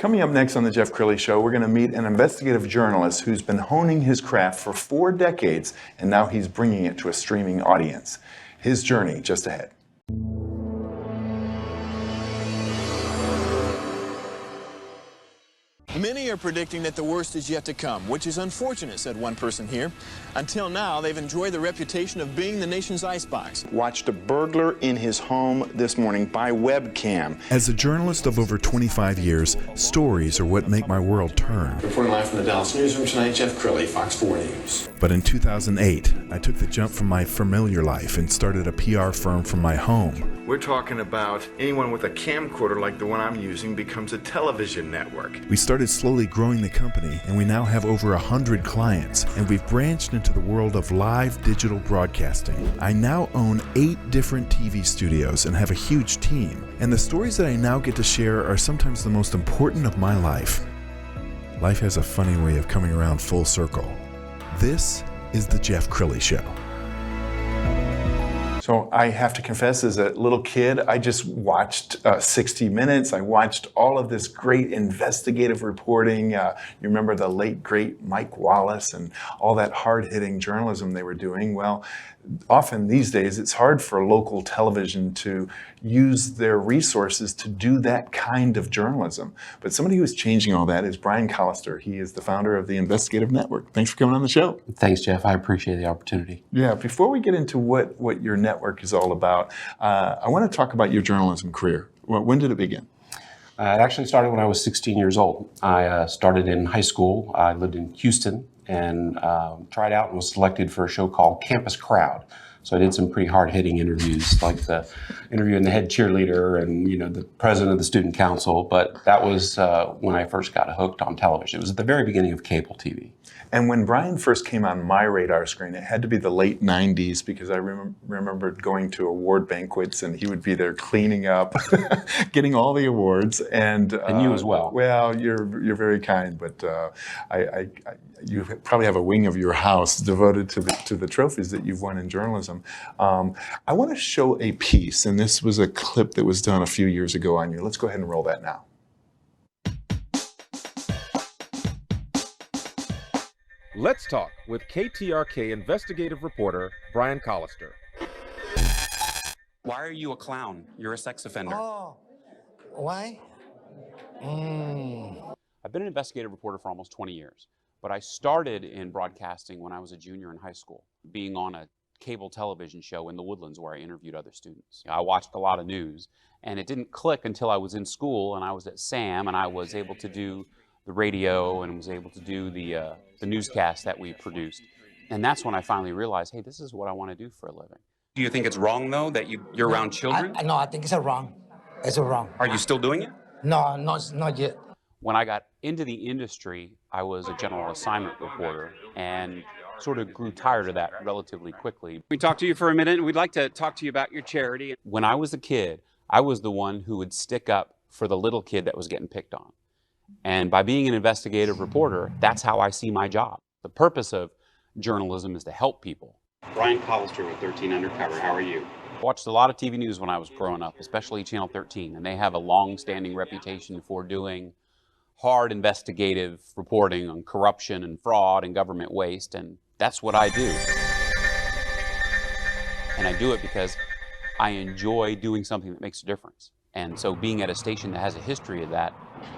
Coming up next on the Jeff Crilley Show, we're going to meet an investigative journalist who's been honing his craft for 4 decades, and now he's bringing it to a streaming audience. His journey just ahead. Many are predicting that the worst is yet to come, which is unfortunate, said one person here. Until now, they've enjoyed the reputation of being the nation's icebox. Watched a burglar in his home this morning by webcam. As a journalist of over 25 years, stories are what make my world turn. Reporting live from the Dallas newsroom tonight, Jeff Crilley, Fox 4 News. But in 2008, I took the jump from my familiar life and started a PR firm from my home. We're talking about anyone with a camcorder like the one I'm using becomes a television network. We started slowly growing the company, and we now have over 100 clients, and we've branched into the world of live digital broadcasting. I now own 8 different TV studios and have a huge team, and the stories that I now get to share are sometimes the most important of my life. Life has a funny way of coming around full circle. This is the Jeff Crilley Show. So I have to confess, as a little kid, I just watched 60 Minutes. I watched all of this great investigative reporting. You remember the late, great Mike Wallace and all that hard-hitting journalism they were doing. Well, often these days, it's hard for local television to use their resources to do that kind of journalism. But somebody who is changing all that is Brian Collister. He is the founder of the Investigative Network. Thanks for coming on the show. Thanks, Jeff. I appreciate the opportunity. Yeah, before we get into what your network is all about, I want to talk about your journalism career. Well, when did it begin? It actually started when I was 16 years old. I started in high school. I lived in Houston and tried out and was selected for a show called Campus Crowd. So I did some pretty hard-hitting interviews, like the interviewing the head cheerleader and the president of the student council. But that was when I first got hooked on television. It was at the very beginning of cable TV. And when Brian first came on my radar screen, it had to be the late 90s, because I remembered going to award banquets and he would be there cleaning up, getting all the awards. And you as well. Well, you're very kind, but you probably have a wing of your house devoted to the trophies that you've won in journalism. I want to show a piece, and this was a clip that was done a few years ago on you. Let's go ahead and roll that now. Let's talk with KTRK investigative reporter Brian Collister. Why are you a clown? You're a sex offender. Oh, why? I've been an investigative reporter for almost 20 years, but I started in broadcasting when I was a junior in high school, being on a cable television show in the Woodlands where I interviewed other students. I watched a lot of news, and it didn't click until I was in school and I was at SAM and I was able to do the radio and was able to do the newscast that we produced. And that's when I finally realized, hey, this is what I want to do for a living. Do you think it's wrong, though, that you're around children? No, I think it's wrong. It's wrong. Are you still doing it? No, not yet. When I got into the industry, I was a general assignment reporter and sort of grew tired of that relatively quickly. We talked to you for a minute, and we'd like to talk to you about your charity. When I was a kid, I was the one who would stick up for the little kid that was getting picked on. And by being an investigative reporter, that's how I see my job. The purpose of journalism is to help people. Brian Collister with 13 Undercover. How are you? I watched a lot of TV news when I was growing up, especially Channel 13, and they have a long-standing reputation for doing hard investigative reporting on corruption and fraud and government waste, and that's what I do. And I do it because I enjoy doing something that makes a difference. And so being at a station that has a history of that,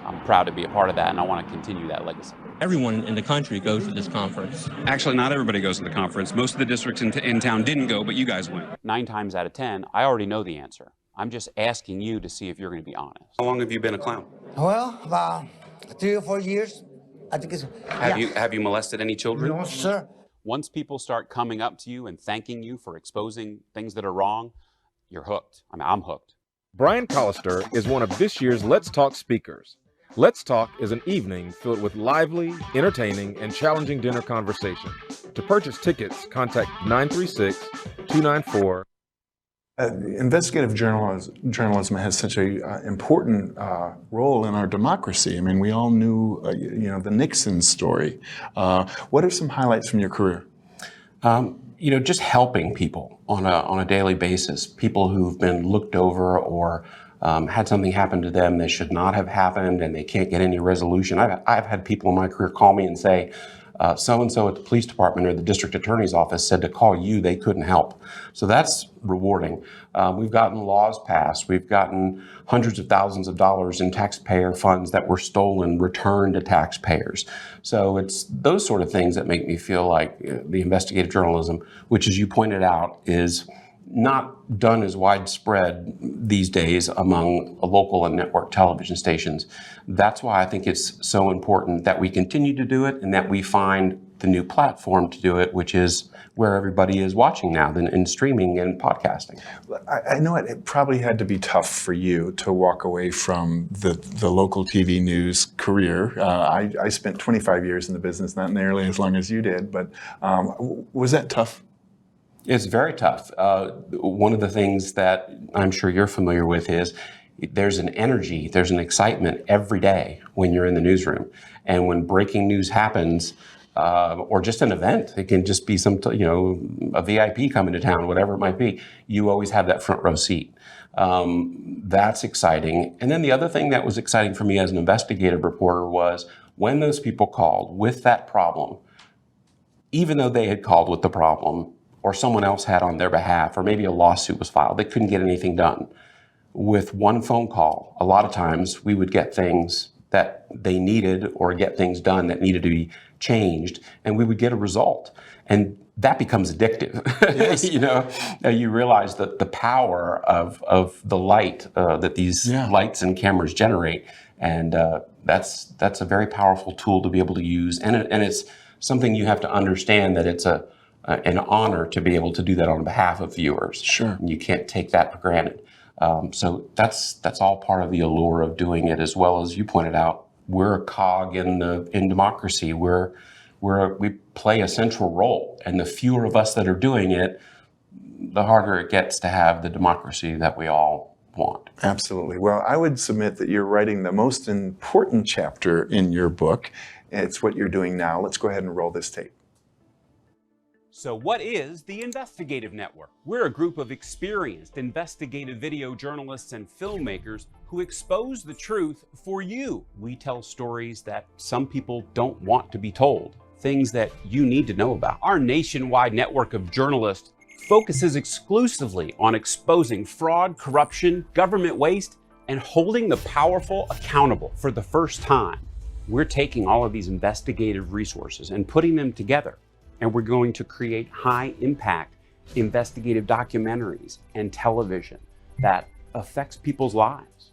I'm proud to be a part of that, and I want to continue that legacy. Everyone in the country goes to this conference. Actually, not everybody goes to the conference. Most of the districts in town didn't go, but you guys went. 9 times out of 10, I already know the answer. I'm just asking you to see if you're going to be honest. How long have you been a clown? Well, about 3 or 4 years. I think it's... Have you molested any children? No, sir. Once people start coming up to you and thanking you for exposing things that are wrong, you're hooked. I mean, I'm hooked. Brian Collister is one of this year's Let's Talk speakers. Let's Talk is an evening filled with lively, entertaining, and challenging dinner conversation. To purchase tickets, contact 936-294. Investigative journalism has such an important role in our democracy. I mean, we all knew, the Nixon story. What are some highlights from your career? Just helping people on a daily basis, people who've been looked over or had something happen to them that should not have happened and they can't get any resolution. I've had people in my career call me and say, so-and-so at the police department or the district attorney's office said to call you, they couldn't help. So that's rewarding. We've gotten laws passed. We've gotten hundreds of thousands of dollars in taxpayer funds that were stolen, returned to taxpayers. So it's those sort of things that make me feel like the investigative journalism, which as you pointed out, is not done as widespread these days among local and network television stations. That's why I think it's so important that we continue to do it and that we find the new platform to do it, which is where everybody is watching now, in streaming and podcasting. I know it probably had to be tough for you to walk away from the local TV news career. I spent 25 years in the business, not nearly as long as you did, but was that tough? It's very tough. One of the things that I'm sure you're familiar with is there's an energy, there's an excitement every day when you're in the newsroom. And when breaking news happens, or just an event, it can just be a VIP coming to town, whatever it might be, you always have that front row seat. That's exciting. And then the other thing that was exciting for me as an investigative reporter was when those people called with that problem, even though they had called with the problem, or someone else had on their behalf, or maybe a lawsuit was filed, they couldn't get anything done. With one phone call, a lot of times we would get things that they needed or get things done that needed to be changed, and we would get a result. And that becomes addictive. Yes. You realize that the power of the light that these lights and cameras generate, and that's a very powerful tool to be able to use. And it's something you have to understand that it's an honor to be able to do that on behalf of viewers. Sure. You can't take that for granted. So that's all part of the allure of doing it, as well as you pointed out. We're a cog in democracy. We play a central role, and the fewer of us that are doing it, the harder it gets to have the democracy that we all want. Absolutely. Well, I would submit that you're writing the most important chapter in your book. It's what you're doing now. Let's go ahead and roll this tape. So what is the Investigative Network? We're a group of experienced investigative video journalists and filmmakers who expose the truth for you. We tell stories that some people don't want to be told, things that you need to know about. Our nationwide network of journalists focuses exclusively on exposing fraud, corruption, government waste, and holding the powerful accountable. For the first time, we're taking all of these investigative resources and putting them together. And we're going to create high-impact investigative documentaries and television that affects people's lives.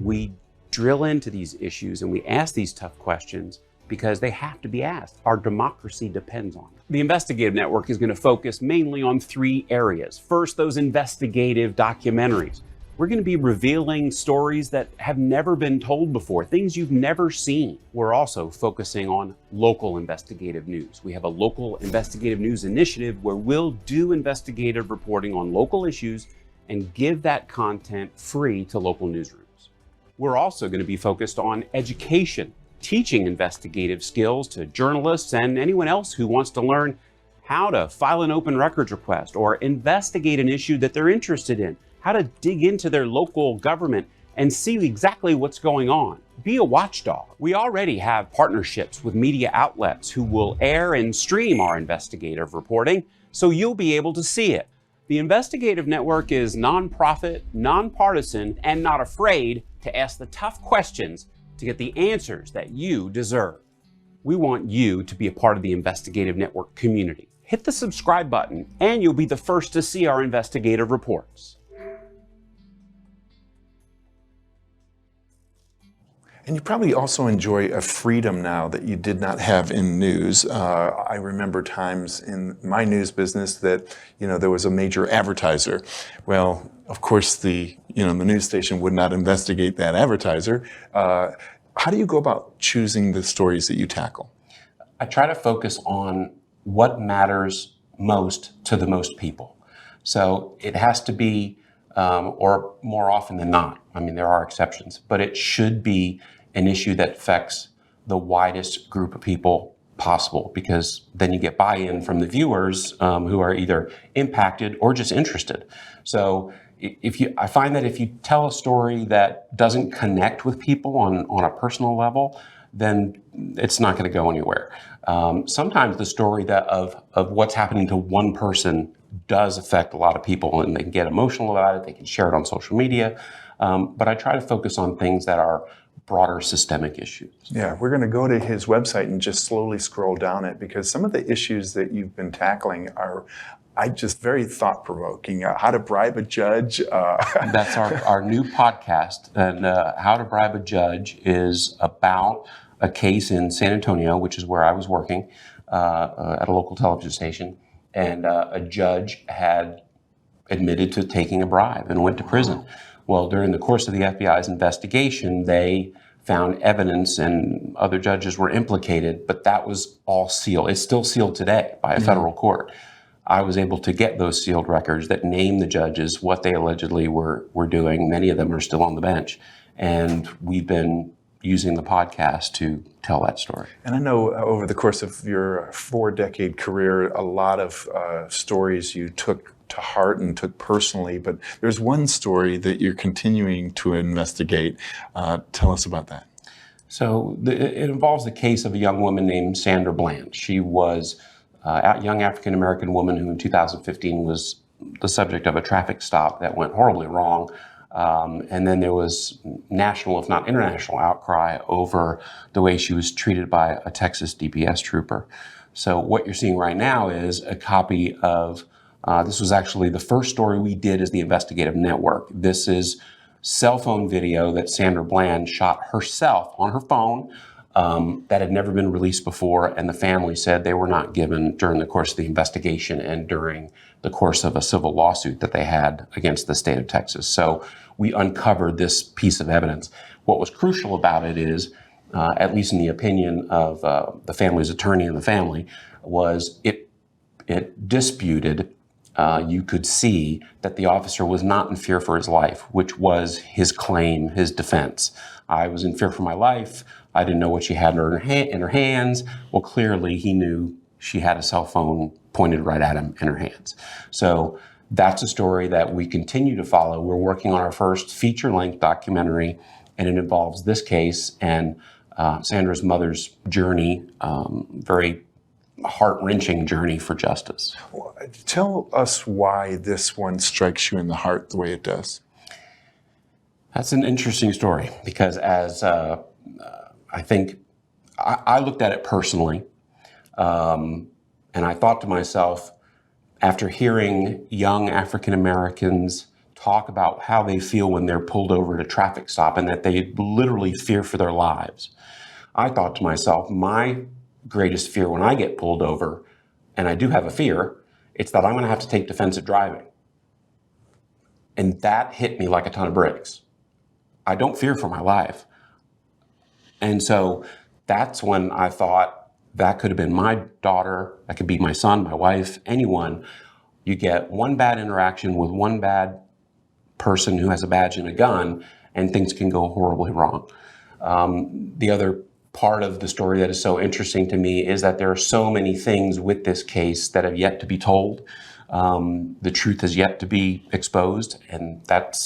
We drill into these issues and we ask these tough questions because they have to be asked. Our democracy depends on it. The Investigative Network is going to focus mainly on 3 areas. First, those investigative documentaries. We're going to be revealing stories that have never been told before, things you've never seen. We're also focusing on local investigative news. We have a local investigative news initiative where we'll do investigative reporting on local issues and give that content free to local newsrooms. We're also going to be focused on education, teaching investigative skills to journalists and anyone else who wants to learn how to file an open records request or investigate an issue that they're interested in, how to dig into their local government and see exactly what's going on. Be a watchdog. We already have partnerships with media outlets who will air and stream our investigative reporting, so you'll be able to see it. The Investigative Network is nonprofit, nonpartisan, and not afraid to ask the tough questions to get the answers that you deserve. We want you to be a part of the Investigative Network community. Hit the subscribe button and you'll be the first to see our investigative reports. And you probably also enjoy a freedom now that you did not have in news. I remember times in my news business that, there was a major advertiser. Well, of course, the news station would not investigate that advertiser. How do you go about choosing the stories that you tackle? I try to focus on what matters most to the most people. So it has to be, or more often than not, there are exceptions, but it should be an issue that affects the widest group of people possible, because then you get buy-in from the viewers who are either impacted or just interested. So I find that if you tell a story that doesn't connect with people on a personal level, then it's not going to go anywhere. Sometimes the story of what's happening to one person does affect a lot of people, and they can get emotional about it. They can share it on social media. But I try to focus on things that are broader systemic issues. Yeah, we're going to go to his website and just slowly scroll down it, because some of the issues that you've been tackling are just very thought-provoking. How to bribe a judge. That's our new podcast. And How to Bribe a Judge is about a case in San Antonio, which is where I was working at a local television station. And a judge had admitted to taking a bribe and went to prison. Well, during the course of the FBI's investigation, they found evidence and other judges were implicated, but that was all sealed. It's still sealed today by a federal court. I was able to get those sealed records that name the judges, what they allegedly were doing. Many of them are still on the bench. And we've been using the podcast to tell that story. And I know over the course of your 4-decade career, a lot of stories you took to heart and took personally, but there's one story that you're continuing to investigate. Tell us about that. So it involves the case of a young woman named Sandra Bland. She was a young African-American woman who in 2015 was the subject of a traffic stop that went horribly wrong. And then there was national, if not international, outcry over the way she was treated by a Texas DPS trooper. So what you're seeing right now is a copy of, this was actually the first story we did as the Investigative Network. This is cell phone video that Sandra Bland shot herself on her phone that had never been released before, and the family said they were not given during the course of the investigation and during the course of a civil lawsuit that they had against the state of Texas. So we uncovered this piece of evidence. What was crucial about it is, at least in the opinion of the family's attorney and the family, was it disputed, you could see that the officer was not in fear for his life, which was his claim, his defense. I was in fear for my life. I didn't know what she had in her hands. Well, clearly he knew she had a cell phone pointed right at him in her hands. So that's a story that we continue to follow. We're working on our first feature-length documentary, and it involves this case and Sandra's mother's journey, very heart-wrenching journey for justice. Tell us why this one strikes you in the heart the way it does. That's an interesting story, because as I think I looked at it personally, and I thought to myself, after hearing young African Americans talk about how they feel when they're pulled over at a traffic stop and that they literally fear for their lives, I thought to myself, my greatest fear when I get pulled over, and I do have a fear, it's that I'm going to have to take defensive driving. And that hit me like a ton of bricks. I don't fear for my life. And so that's when I thought that could have been my daughter, that could be my son, my wife, anyone. You get one bad interaction with one bad person who has a badge and a gun, and things can go horribly wrong. The other part of the story that is so interesting to me is that there are so many things with this case that have yet to be told. The truth has yet to be exposed, and that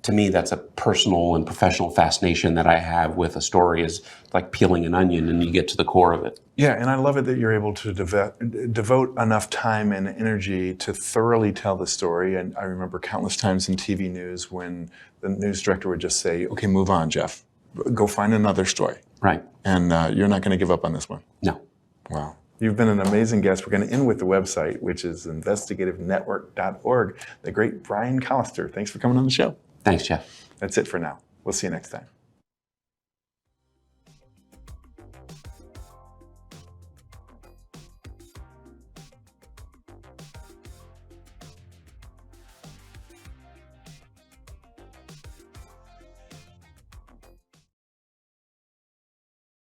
to me, that's a personal and professional fascination that I have with a story, is like peeling an onion and you get to the core of it. Yeah, and I love it that you're able to devote enough time and energy to thoroughly tell the story. And I remember countless times in TV news when the news director would just say, okay, move on, Jeff. Go find another story. Right. And you're not going to give up on this one. No. Wow. You've been an amazing guest. We're going to end with the website, which is investigativenetwork.org. The great Brian Collister. Thanks for coming on the show. Thanks, Jeff. That's it for now. We'll see you next time.